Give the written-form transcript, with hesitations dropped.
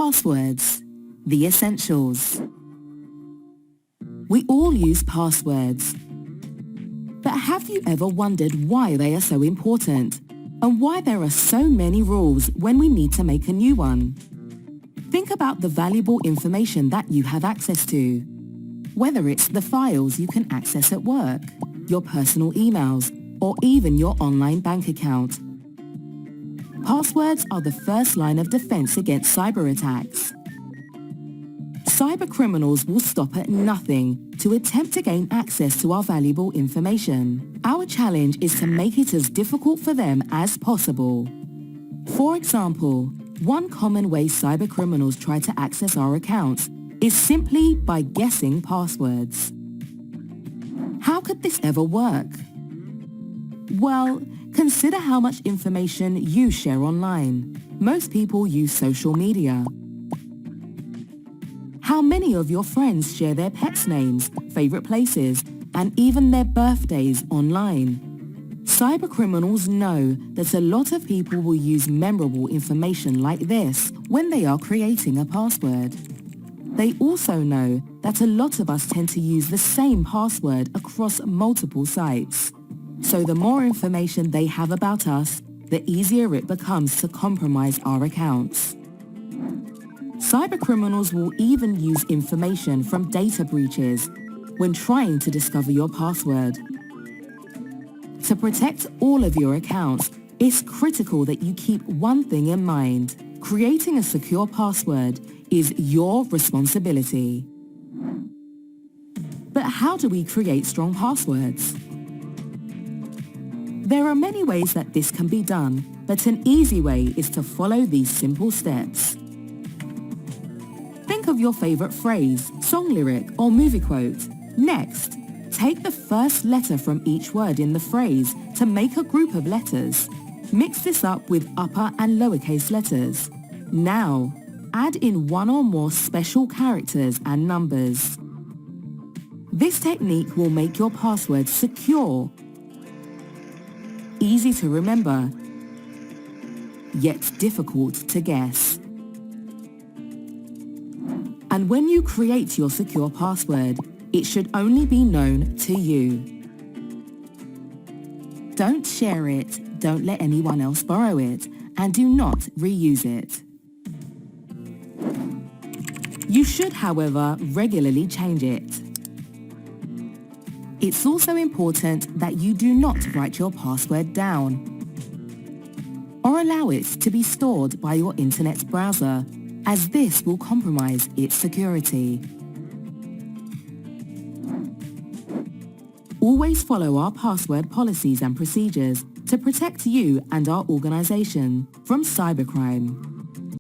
Passwords, the essentials. We all use passwords. But have you ever wondered why they are so important and why there are so many rules when we need to make a new one? Think about the valuable information that you have access to, whether it's the files you can access at work, your personal emails, or even your online bank account. Passwords are the first line of defense against cyber attacks. Cyber criminals will stop at nothing to attempt to gain access to our valuable information. Our challenge is to make it as difficult for them as possible. For example, one common way cyber criminals try to access our accounts is simply by guessing passwords. How could this ever work? Well, consider how much information you share online. Most people use social media. How many of your friends share their pets' names, favorite places, and even their birthdays online? Cybercriminals know that a lot of people will use memorable information like this when they are creating a password. They also know that a lot of us tend to use the same password across multiple sites. So the more information they have about us, the easier it becomes to compromise our accounts. Cybercriminals will even use information from data breaches when trying to discover your password. To protect all of your accounts, it's critical that you keep one thing in mind. Creating a secure password is your responsibility. But how do we create strong passwords? There are many ways that this can be done, but an easy way is to follow these simple steps. Think of your favorite phrase, song lyric, or movie quote. Next, take the first letter from each word in the phrase to make a group of letters. Mix this up with upper and lowercase letters. Now, add in one or more special characters and numbers. This technique will make your password secure, easy to remember, yet difficult to guess. And when you create your secure password, it should only be known to you. Don't share it, don't let anyone else borrow it, and do not reuse it. You should, however, regularly change it. It's also important that you do not write your password down or allow it to be stored by your internet browser, as this will compromise its security. Always follow our password policies and procedures to protect you and our organization from cybercrime.